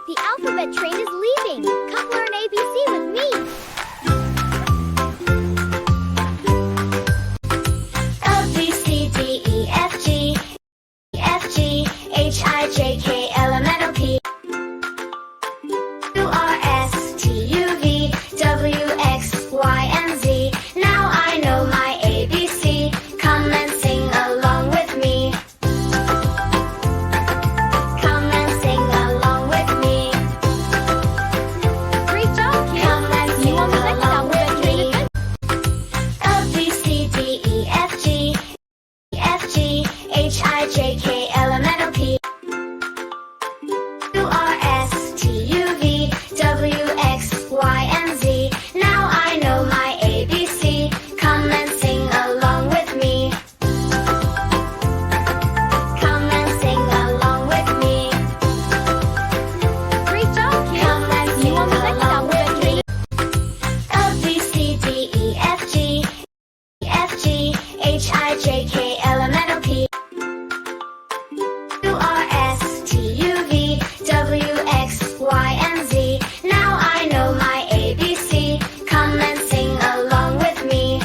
the alphabet train is leaving. Come learn ABC with me. ABCDEFGHIJKLMNOPQRSTUVWXYZ. Now I know my ABC. Come and sing along with me. Come and sing along with me. Great job, kids. Come and See sing you on the next along with alphabet train me. ABCDEFGHIJKLMNOPQRSTUVWXYZ. Now I know my ABC. Come and sing along with me. Come and sing along with me. Great job, kids. Come and See sing you on the next along with alphabet me. ABCDEFGHIJKLMNOPQRSTUVWXYZ. Now I know my ABC. Come and sing along with me.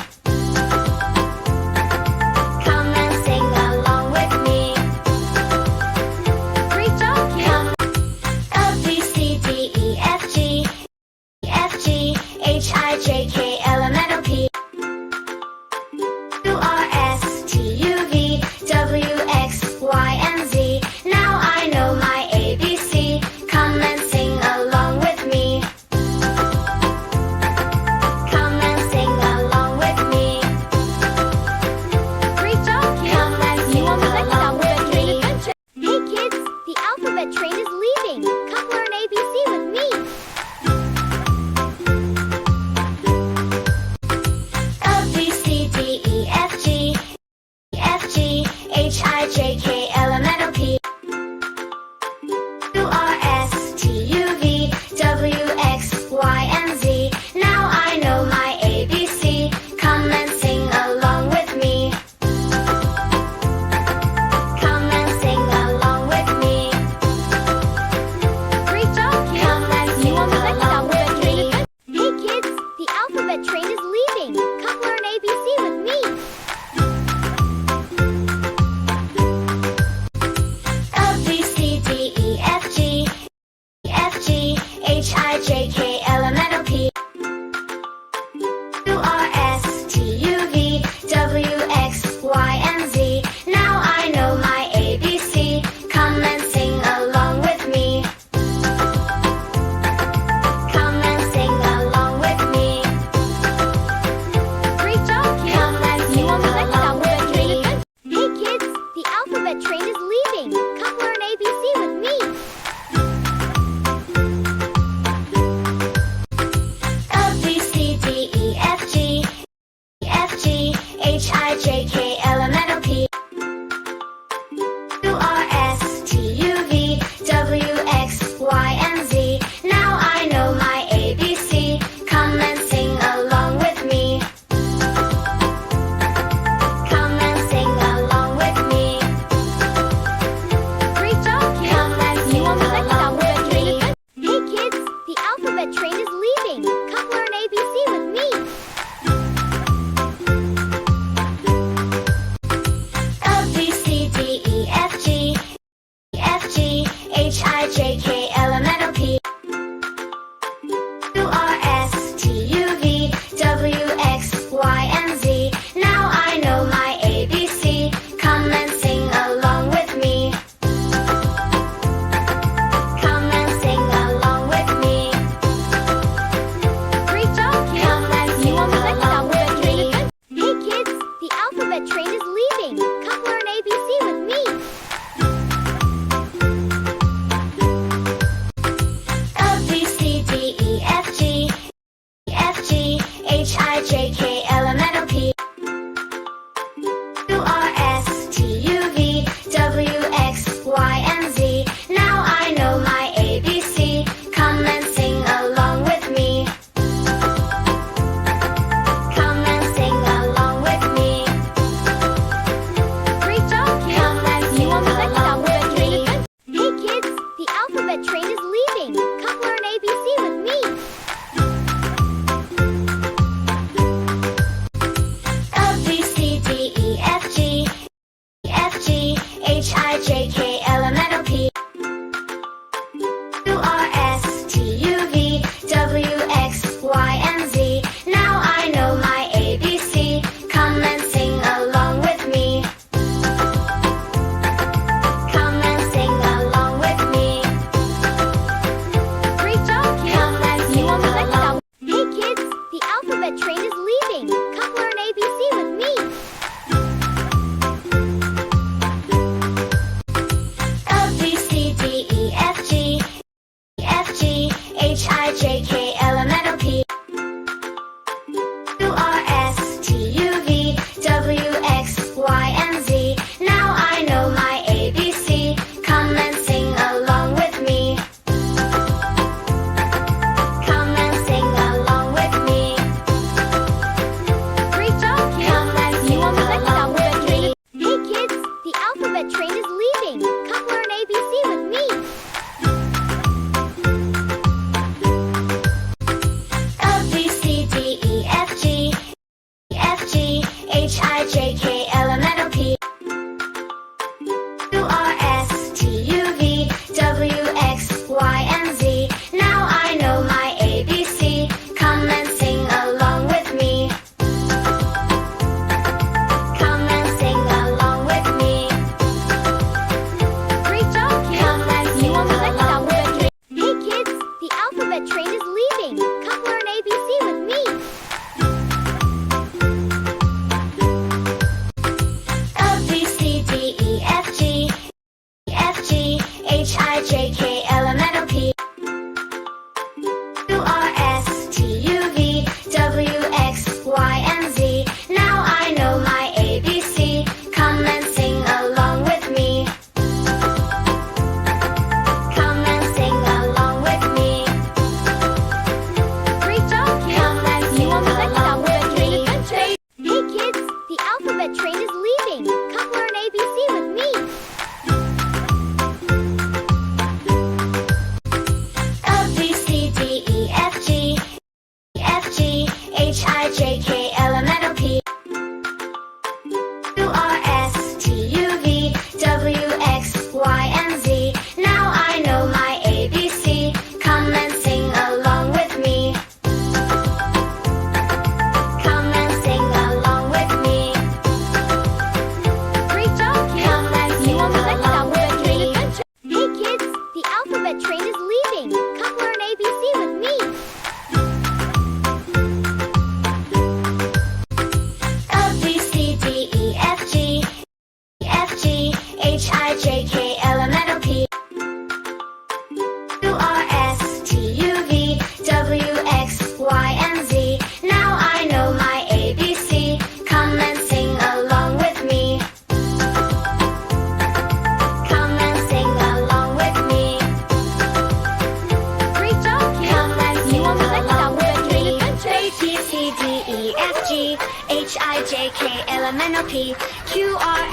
Come and sing along with me. Great job, kids. ABCDEFGHIJKLMNOPQRSTUVWXYZ. Now I know my ABC. Come and sing along with me. Come and sing along with me. Great job, kids. Come and See you sing on the next along alphabet with train me. adventure. Hey kids, the alphabet train is leaving. Come learn ABC with me. ABCDEFGHIJKLMNOPQRSTUVWXYZ. Now I know my ABC. Come and sing along with me. Come and sing along with me. Great job, kids. Come and See you sing on the next along alphabet with train me. adventure. Hey kids, the alphabet train is leaving. Come learn ABC with me. ABCDEFGHIJKLMNOPQRSTUVWXYZ. Now I know my ABC. Come and sing along with me. Come and sing along with me. Great job, kids. Come and See you sing on the next along alphabet with train me. adventure. Hey kids, the alphabet train is leaving. Come learn ABC with me. ABCDEFGHIJKLMNOPQRSTUVWXYZ. Now I know my ABC. Come and sing along with me. Come and sing along with me. Great job, kids. Come and See you sing on the next along alphabet with train me. adventure. Hey kids, the alphabet train is leaving. Come learn ABC with me. ABCDEFGHIJKLMNOPQRSTUVWXYZ. Now I know my ABC. Come and sing along with me. Come and sing along with me. Great job, kids. Come and See you sing on the next along alphabet with train me. adventure. Hey kids, the alphabet train is leaving. Come learn ABC with me. ABCDEFGHIJKLMNOPQRSTUVWXYZ. Now I know my ABC. Come and sing along with me. Come and sing along with me. Great job, kids. Come and See you sing on the next along alphabet with train me. adventure. Hey kids, the alphabet train is leaving. ABCDEFGHIJKLMNOP QRSTUVWXYZ. Now I know my ABC. Come and sing along with me. Come and sing along with me. Great job, kids! Come and See sing you on the next along alphabet with train. me. Hey kids, the alphabet train is leaving. Come learn ABC with me. ABCDEFGHIJKLMNOP QRSTUVWXYZ. Now I know my ABC. Come and sing along with me. Come and sing along with me. Great job, kids! Come and See you sing on the next along alphabet with train. Hey kids, the alphabet train is leaving. Come learn ABC with me. ABCDEFGHIJKLMNOP QRSTUVWXYZ. Now I know my ABC. Come and sing along with me. Come and sing along with me. Great job, kids! Come and See you sing on the next along alphabet with train me. adventure. Hey kids, the alphabet train is leaving. Come learn ABC with me. ABCDEFGHIJKLMNOP QRSTUVWXYZ. Now I know my ABC. Come and sing along with me. Come and sing along with me. Great job, kids! Come and See you on the sing next along alphabet with train me. adventure. Hey kids, the alphabet train is leaving. Come learn ABC with me. ABCDEFGHIJKLMNOP QRSTUVWXYZ. Now I know my ABC. Come and sing along with me. Come and sing along with me. Great job, kids! Come and See you sing on the next along alphabet with train me. adventure. ABCDEFGHIJKLMNOP QRS